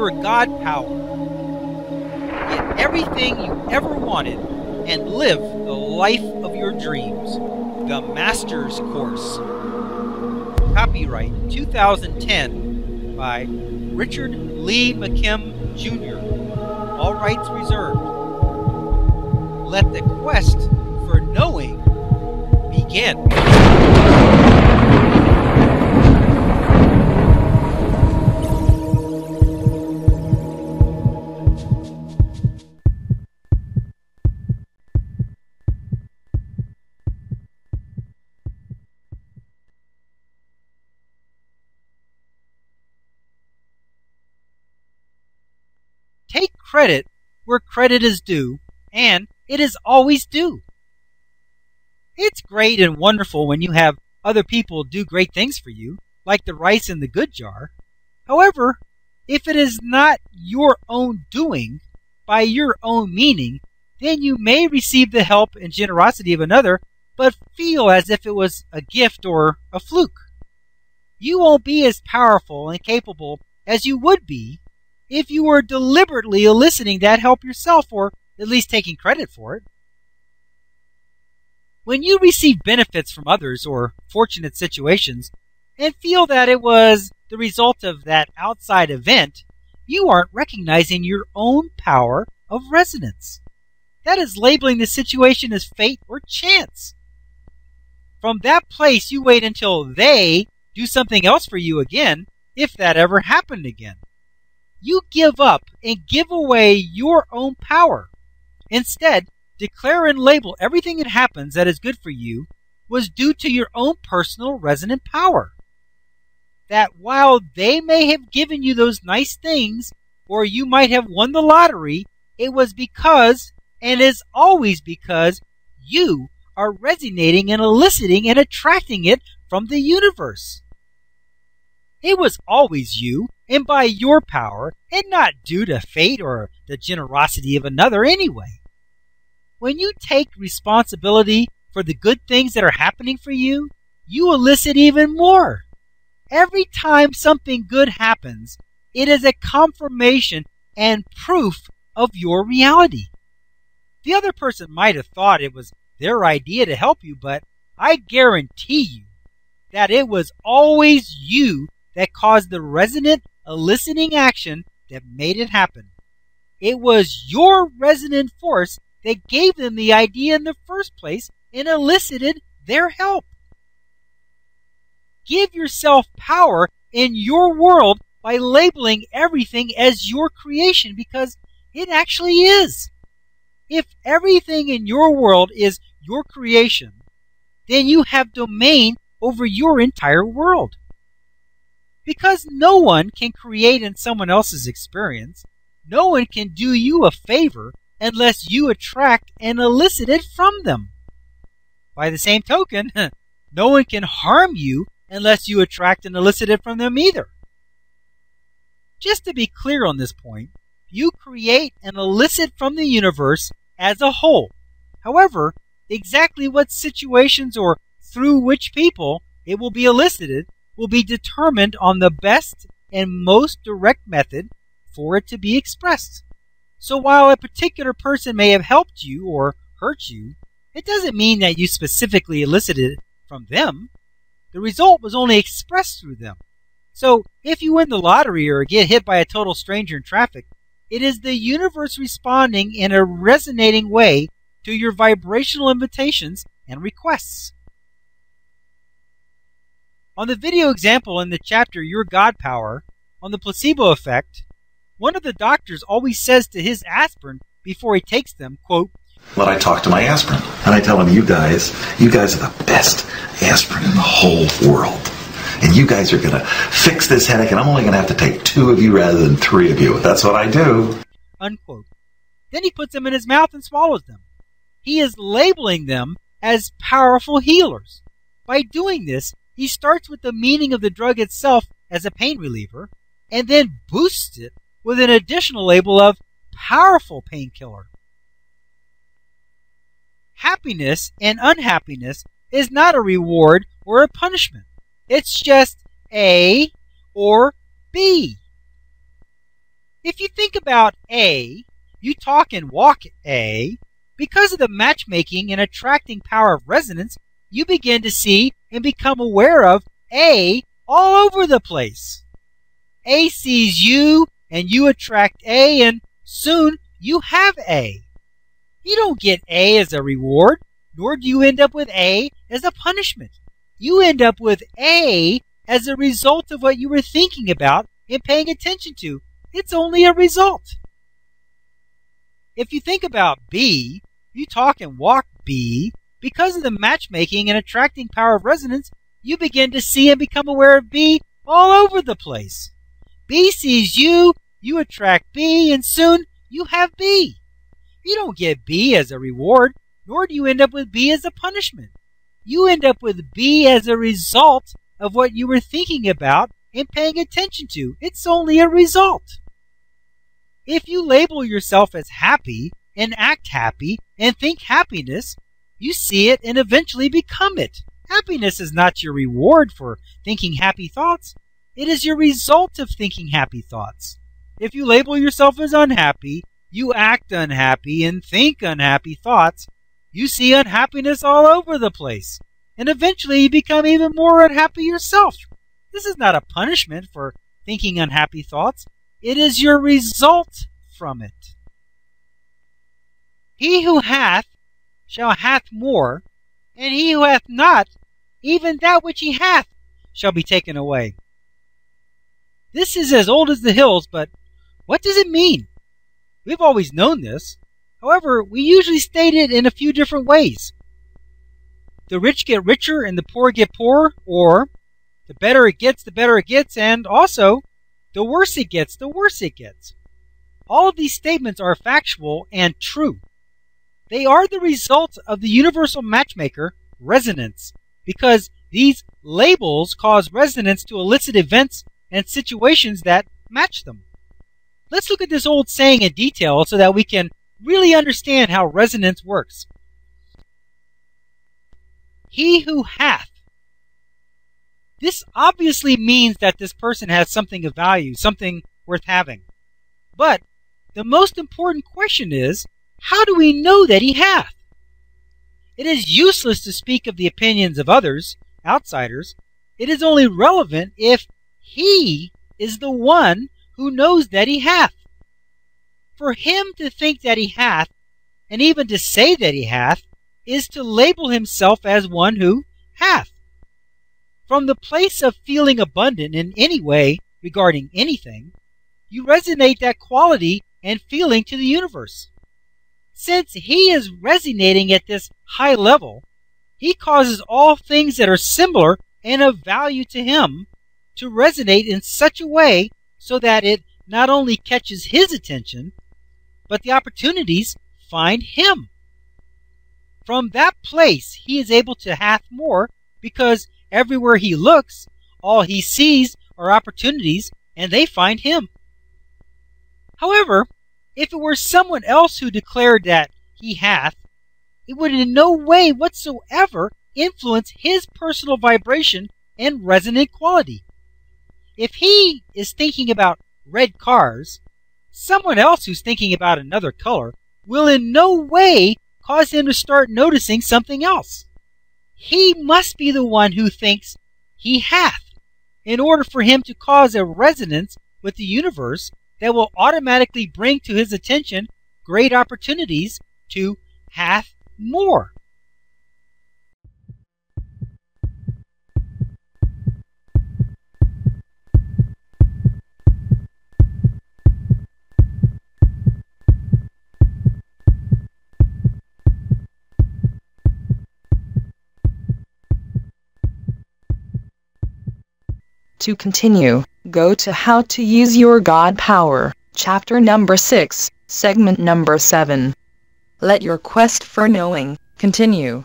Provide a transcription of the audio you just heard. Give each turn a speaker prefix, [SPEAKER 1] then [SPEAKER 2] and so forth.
[SPEAKER 1] your God power. Get everything you ever wanted and live the life of your dreams. The Master's Course. Copyright 2010 by Richard Lee McKim Jr. All rights reserved. Let the quest for knowing begin. Take credit where credit is due, and it is always due. It's great and wonderful when you have other people do great things for you, like the rice in the good jar. However, if it is not your own doing, by your own meaning, then you may receive the help and generosity of another, but feel as if it was a gift or a fluke. You won't be as powerful and capable as you would be if you were deliberately eliciting that help yourself, or at least taking credit for it. When you receive benefits from others or fortunate situations and feel that it was the result of that outside event, you aren't recognizing your own power of resonance. That is labeling the situation as fate or chance. From that place, you wait until they do something else for you again, if that ever happened again. You give up and give away your own power. Instead, declare and label everything that happens that is good for you was due to your own personal resonant power. That while they may have given you those nice things, or you might have won the lottery, it was because, and is always because, you are resonating and eliciting and attracting it from the universe. It was always you, and by your power, and not due to fate or the generosity of another anyway. When you take responsibility for the good things that are happening for you, you elicit even more. Every time something good happens, it is a confirmation and proof of your reality. The other person might have thought it was their idea to help you, but I guarantee you that it was always you that caused the resonant, eliciting action that made it happen. It was your resonant force that gave them the idea in the first place and elicited their help. Give yourself power in your world by labeling everything as your creation, because it actually is. If everything in your world is your creation, then you have domain over your entire world. Because no one can create in someone else's experience, no one can do you a favor unless you attract and elicit it from them. By the same token, no one can harm you unless you attract and elicit it from them either. Just to be clear on this point, you create and elicit from the universe as a whole. However, exactly what situations or through which people it will be elicited will be determined on the best and most direct method for it to be expressed. So while a particular person may have helped you or hurt you, it doesn't mean that you specifically elicited it from them. The result was only expressed through them. So if you win the lottery or get hit by a total stranger in traffic, it is the universe responding in a resonating way to your vibrational invitations and requests. On the video example in the chapter Your God Power, on the placebo effect, one of the doctors always says to his aspirin before he takes them, quote,
[SPEAKER 2] "When I talk to my aspirin, and I tell him, you guys are the best aspirin in the whole world. And you guys are going to fix this headache, and I'm only going to have to take 2 of you rather than 3 of you. That's what I do."
[SPEAKER 1] Unquote. Then he puts them in his mouth and swallows them. He is labeling them as powerful healers. By doing this, he starts with the meaning of the drug itself as a pain reliever, and then boosts it with an additional label of powerful painkiller. Happiness and unhappiness is not a reward or a punishment. It's just A or B. If you think about A, you talk and walk A, because of the matchmaking and attracting power of resonance, you begin to see and become aware of A all over the place. A sees you and you attract A, and soon you have A. You don't get A as a reward, nor do you end up with A as a punishment. You end up with A as a result of what you were thinking about and paying attention to. It's only a result. If you think about B, you talk and walk B, because of the matchmaking and attracting power of resonance, you begin to see and become aware of B all over the place. B sees you, you attract B, and soon you have B. You don't get B as a reward, nor do you end up with B as a punishment. You end up with B as a result of what you were thinking about and paying attention to. It's only a result. If you label yourself as happy and act happy and think happiness, you see it and eventually become it. Happiness is not your reward for thinking happy thoughts. It is your result of thinking happy thoughts. If you label yourself as unhappy, you act unhappy and think unhappy thoughts, you see unhappiness all over the place. And eventually you become even more unhappy yourself. This is not a punishment for thinking unhappy thoughts. It is your result from it. He who hath shall hath more, and he who hath not, even that which he hath shall be taken away. This is as old as the hills, but what does it mean? We've always known this. However, we usually state it in a few different ways. The rich get richer and the poor get poorer, or the better it gets, and also the worse it gets, the worse it gets. All of these statements are factual and true. They are the result of the universal matchmaker, resonance, because these labels cause resonance to elicit events and situations that match them. Let's look at this old saying in detail so that we can really understand how resonance works. He who hath. This obviously means that this person has something of value, something worth having. But the most important question is, how do we know that he hath? It is useless to speak of the opinions of others, outsiders. It is only relevant if he is the one who knows that he hath. For him to think that he hath, and even to say that he hath, is to label himself as one who hath. From the place of feeling abundant in any way regarding anything, you resonate that quality and feeling to the universe. Since he is resonating at this high level, he causes all things that are similar and of value to him to resonate in such a way so that it not only catches his attention, but the opportunities find him. From that place, he is able to hath more because everywhere he looks, all he sees are opportunities and they find him. However, if it were someone else who declared that he hath, it would in no way whatsoever influence his personal vibration and resonant quality. If he is thinking about red cars, someone else who's thinking about another color will in no way cause him to start noticing something else. He must be the one who thinks he hath, in order for him to cause a resonance with the universe that will automatically bring to his attention great opportunities to hath more.
[SPEAKER 3] To continue, go to How to Use Your God Power, Chapter number 6, Segment number 7. Let your quest for knowing continue.